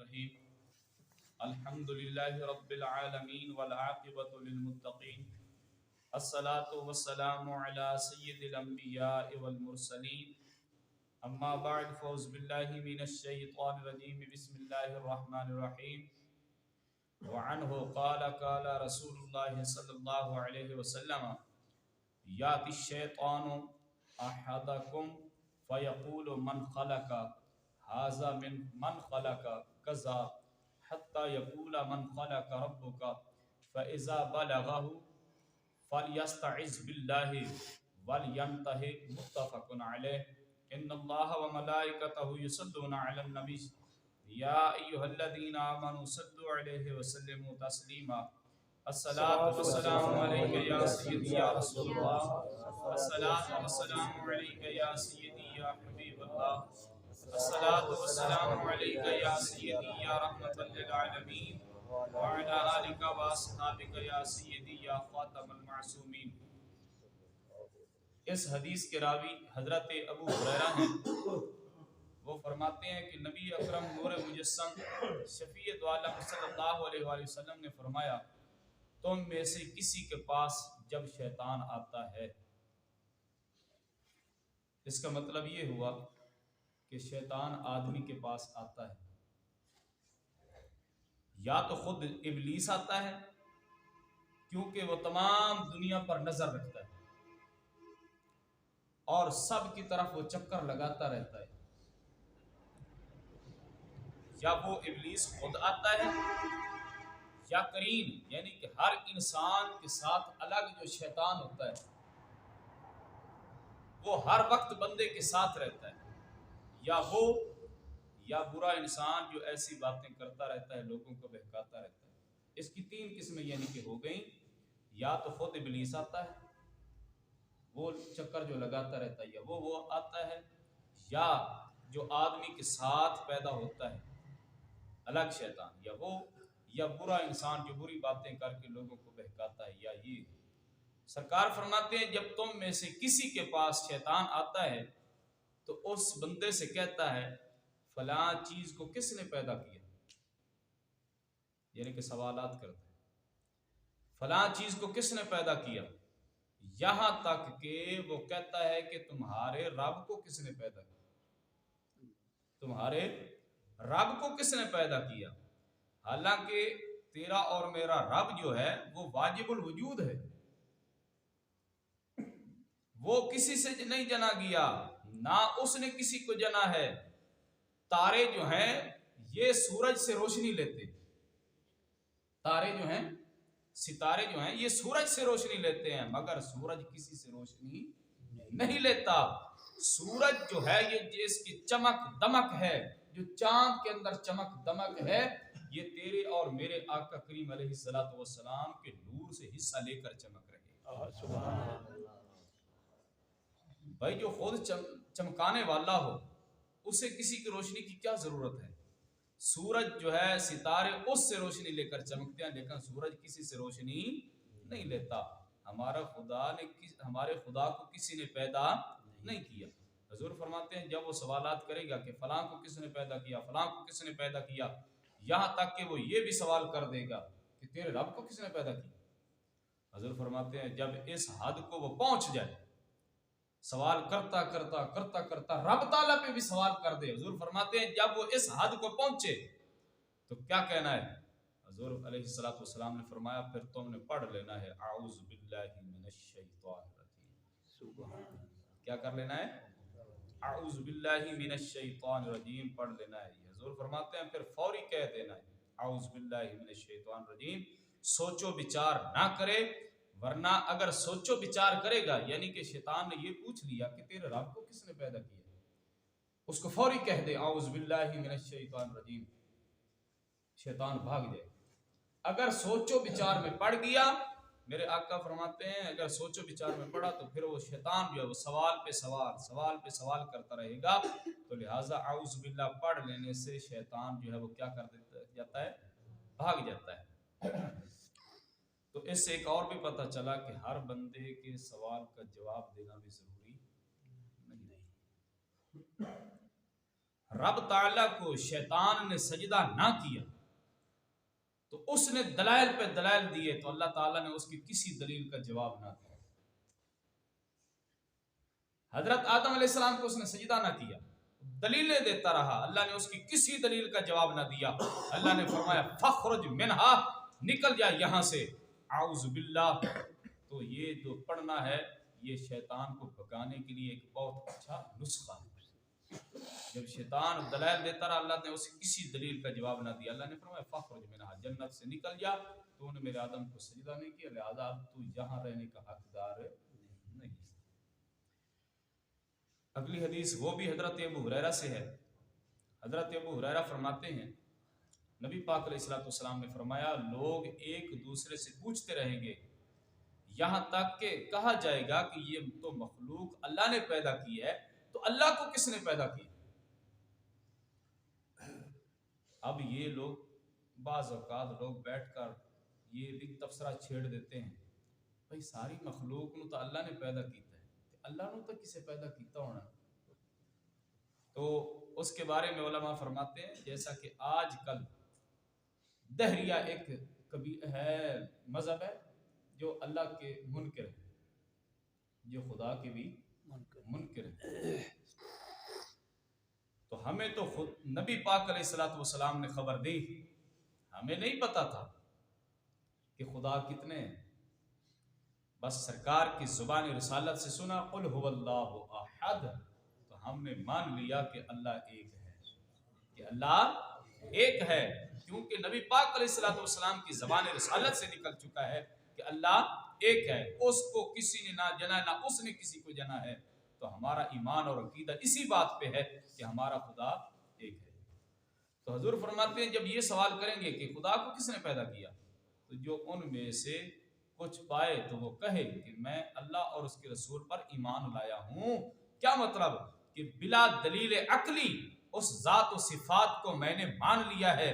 الرحیم الحمد للہ رب العالمین والعاقبۃ للمتقین الصلاۃ والسلام علی سید الانبیاء والمرسلین اما بعد فاعوذ باللہ من الشیطان الرجیم بسم اللہ الرحمن الرحیم وعنہ قال رسول اللہ صلی اللہ علیہ وسلم یاتی الشیطان احدکم فیقول من خلق هذا من خلق كذا حتى يقول من خلق ربك فإذا بلغه فليستعذ بالله ولينتهي متفق عليه إن الله وملائكته يصلون على النبي يا أيها الذين آمنوا صلوا عليه وسلموا تسليما الصلاة والسلام عليك يا سيدي يا رسول الله الصلاة والسلام عليك يا سيدي يا حبيب الله الصلاة والسلام عليك يا سيدي يا رحمة للعالمين وعلى آلك وأصحابك يا سيدي يا خاتم المعصومين۔ اس حدیث کے راوی حضرت ابو ہریرہ ہیں، وہ فرماتے ہیں کہ نبی اکرم نور مجسم شفیع دو عالم صلی اللہ علیہ وآلہ وسلم نے فرمایا تم میں سے کسی کے پاس جب شیطان آتا ہے، اس کا مطلب یہ ہوا کہ شیطان آدمی کے پاس آتا ہے، یا تو خود ابلیس آتا ہے کیونکہ وہ تمام دنیا پر نظر رکھتا ہے اور سب کی طرف وہ چکر لگاتا رہتا ہے، یا وہ ابلیس خود آتا ہے یا قرین یعنی کہ ہر انسان کے ساتھ الگ جو شیطان ہوتا ہے وہ ہر وقت بندے کے ساتھ رہتا ہے، یا وہ یا برا انسان جو ایسی باتیں کرتا رہتا ہے، لوگوں کو بہکاتا رہتا ہے۔ اس کی تین قسمیں یعنی کہ ہو گئیں، یا تو خود ابلیس آتا ہے وہ چکر جو لگاتا رہتا ہے، یا وہ آتا ہے، یا جو آدمی کے ساتھ پیدا ہوتا ہے الگ شیطان، یا وہ یا برا انسان جو بری باتیں کر کے لوگوں کو بہکاتا ہے، یا یہ۔ سرکار فرماتے ہیں جب تم میں سے کسی کے پاس شیطان آتا ہے تو اس بندے سے کہتا ہے فلاں چیز کو کس نے پیدا کیا، یعنی کہ سوالات کرتا ہے فلاں چیز کو کس نے پیدا کیا، یہاں تک کہ وہ کہتا ہے کہ تمہارے رب کو کس نے پیدا کیا، تمہارے رب کو کس نے پیدا کیا، حالانکہ تیرا اور میرا رب جو ہے وہ واجب الوجود ہے، وہ کسی سے نہیں جنا گیا، نہ اس نے کسی کو جنا ہے۔ تارے جو ہیں یہ سورج سے روشنی لیتے، تارے جو ہیں ستارے جو ہیں یہ سورج سے روشنی لیتے ہیں، مگر سورج کسی سے روشنی نہیں لیتا۔ سورج جو ہے یہ جس کی چمک دمک ہے، جو چاند کے اندر چمک دمک ہے، یہ تیرے اور میرے آقا کریم علیہ الصلوۃ والسلام کے نور سے حصہ لے کر چمک رہے ہیں۔ سبحان اللہ۔ بھائی جو خود چمکانے والا ہو اسے کسی کی روشنی کی کیا ضرورت ہے؟ سورج جو ہے ستارے اس سے روشنی لے کر چمکتے ہیں، لیکن سورج کسی سے روشنی نہیں لیتا۔ ہمارے خدا کو کسی نے پیدا نہیں کیا۔ حضور فرماتے ہیں جب وہ سوالات کرے گا کہ فلاں کو کس نے پیدا کیا، فلاں کو کس نے پیدا کیا، یہاں تک کہ وہ یہ بھی سوال کر دے گا کہ تیرے رب کو کس نے پیدا کیا۔ حضور فرماتے ہیں جب اس حد کو وہ پہنچ جائے، سوال کرتا کرتا کرتا کرتا رب تعالیٰ پہ بھی سوال کر دے، حضور فرماتے ہیں جب وہ اس حد کو پہنچے تو کیا کہنا ہے؟ حضور علیہ الصلوۃ والسلام نے فرمایا پھر تم نے پڑھ لینا ہے اعوذ باللہ من الشیطان الرجیم۔ کیا کر لینا ہے؟ اعوذ باللہ من الشیطان الرجیم پڑھ لینا ہے۔ حضور فرماتے ہیں پھر فوری کہہ دینا ہے اعوذ باللہ من الشیطان الرجیم، سوچو بچار نہ کرے، ورنہ اگر سوچو بچار کرے گا یعنی کہ شیطان نے یہ پوچھ لیا کہ تیرے رب کو کس نے پیدا کیا، اس کو فوری کہہ دے اعوذ باللہ من الشیطان الرجیم، شیطان بھاگ جائے۔ اگر سوچو بچار میں پڑ گیا، میرے آقا فرماتے ہیں اگر سوچو بچار میں پڑا تو پھر وہ شیطان جو ہے وہ سوال پہ سوال کرتا رہے گا، تو لہٰذا اعوذ باللہ پڑھ لینے سے شیطان جو ہے وہ کیا کر جاتا ہے؟ بھاگ جاتا ہے۔ تو اس سے ایک اور بھی پتہ چلا کہ ہر بندے کے سوال کا جواب دینا بھی ضروری نہیں۔ رب تعالیٰ کو شیطان نے سجدہ نہ کیا تو اس نے دلائل پہ دلائل دیے تو اللہ تعالیٰ نے اس کی کسی دلیل کا جواب نہ دیا. حضرت آدم علیہ السلام کو اس نے سجدہ نہ کیا، دلیلیں دیتا رہا، اللہ نے اس کی کسی دلیل کا جواب نہ دیا. اللہ نے فرمایا فخرج منہا، نکل جا یہاں سے، اعوذ باللہ. تو یہ جو پڑھنا ہے یہ شیطان کو بھگانے کے لیے ایک بہت اچھا نسخہ ہے. جب شیطان دلائل دیتا رہا، اللہ نے اسے کسی دلیل کا جواب نہ دیا. اللہ نے فرمایا فخرج منہا، جنت سے نکل جا، تو نے میرے آدم کو سجدہ نہیں کیا، لہذا اب تو یہاں رہنے کا حقدار نہیں. اگلی حدیث وہ بھی حضرت ابو ہریرہ سے ہے. حضرت ابو ہریرہ فرماتے ہیں نبی پاک علیہ الصلوۃ والسلام نے فرمایا لوگ ایک دوسرے سے پوچھتے رہیں گے یہاں تک کہ کہا جائے گا کہ یہ تو مخلوق اللہ نے پیدا کی ہے، تو اللہ کو کس نے پیدا کیا؟ اب یہ لوگ بعض اوقات لوگ بیٹھ کر یہ بھی تبصرہ چھیڑ دیتے ہیں، بھائی ساری مخلوق نو تو اللہ نے پیدا کیتا ہے، اللہ نو تو کسے پیدا کیتا ہونا. تو اس کے بارے میں علماء فرماتے ہیں جیسا کہ آج کل دہریہ ایک کبھی ہے مذہب ہے جو اللہ کے منکر ہے، جو خدا کے بھی منکر ہے. تو ہمیں تو خود نبی پاک علیہ الصلوۃ والسلام نے خبر دی، ہمیں نہیں پتا تھا کہ خدا کتنے ہیں. بس سرکار کی زبان رسالت سے سنا قل هو اللہ احد، تو ہم نے مان لیا کہ اللہ ایک ہے، کہ اللہ ایک ہے، کیونکہ نبی پاک علیہ الصلوۃ والسلام کی زبان رسالت سے نکل چکا ہے کہ اللہ ایک ہے، اس کو کسی نے نہ جنا نہ اس نے کسی کو جنا ہے. تو ہمارا ایمان اور عقیدہ اسی بات پہ ہے کہ ہمارا خدا ایک ہے. تو حضور فرماتے ہیں جب یہ سوال کریں گے کہ خدا کو کس نے پیدا کیا، تو جو ان میں سے کچھ پائے تو وہ کہے کہ میں اللہ اور اس کے رسول پر ایمان لایا ہوں. کیا مطلب؟ کہ بلا دلیل عقلی اس ذات و صفات کو میں نے مان لیا ہے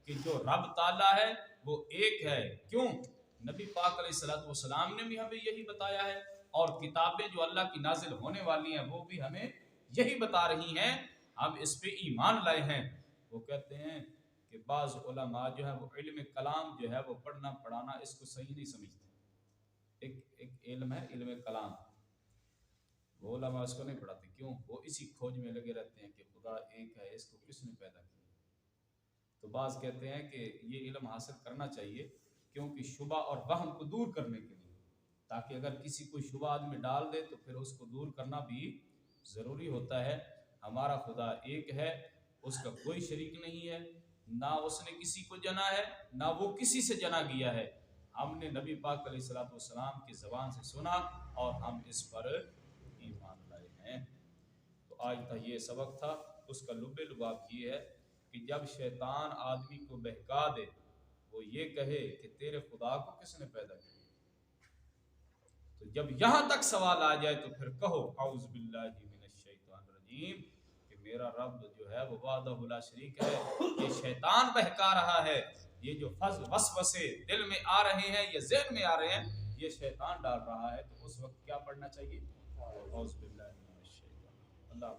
کہ جو رب تعالیٰ ہے وہ ایک ہے. کیوں؟ نبی پاک علیہ الصلوۃ والسلام نے بھی ہمیں یہی بتایا ہے، اور کتابیں جو اللہ کی نازل ہونے والی ہیں وہ بھی ہمیں یہی بتا رہی ہیں، ہم اس پہ ایمان لائے ہیں. وہ کہتے ہیں کہ بعض علماء جو ہے وہ علم کلام جو ہے وہ پڑھنا پڑھانا اس کو صحیح نہیں سمجھتے. ایک علم ہے علم کلام، وہ علماء اس کو نہیں پڑھاتے. کیوں؟ وہ اسی کھوج میں لگے رہتے ہیں کہ خدا ایک ہے، اس کو کس نے پیدا کیا. تو بعض کہتے ہیں کہ یہ علم حاصل کرنا چاہیے کیونکہ شبہ اور وہم کو دور کرنے کے لیے، تاکہ اگر کسی کو شبہ آدمی ڈال دے تو پھر اس کو دور کرنا بھی ضروری ہوتا ہے. ہمارا خدا ایک ہے، اس کا کوئی شریک نہیں ہے، نہ اس نے کسی کو جنا ہے نہ وہ کسی سے جنا گیا ہے. ہم نے نبی پاک علیہ الصلوۃ والسلام کی زبان سے سنا اور ہم اس پر ایمان لائے ہیں. تو آج کا یہ سبق تھا، اس کا لب لباب یہ ہے کہ جب شیطان آدمی کو بہکا دے، وہ یہ کہے کہ تیرے خدا کو کس نے پیدا کیا، تو جب یہاں تک سوال آ جائے تو پھر کہو اعوذ باللہ من الشیطان الرجیم، کہ میرا رب جو ہے وہ وحدہ لا شریک ہے. یہ شیطان بہکا رہا ہے، یہ جو وسوسے دل میں آ رہے ہیں یا ذہن میں آ رہے ہیں یہ شیطان ڈال رہا ہے. تو اس وقت کیا پڑھنا چاہیے؟ اعوذ باللہ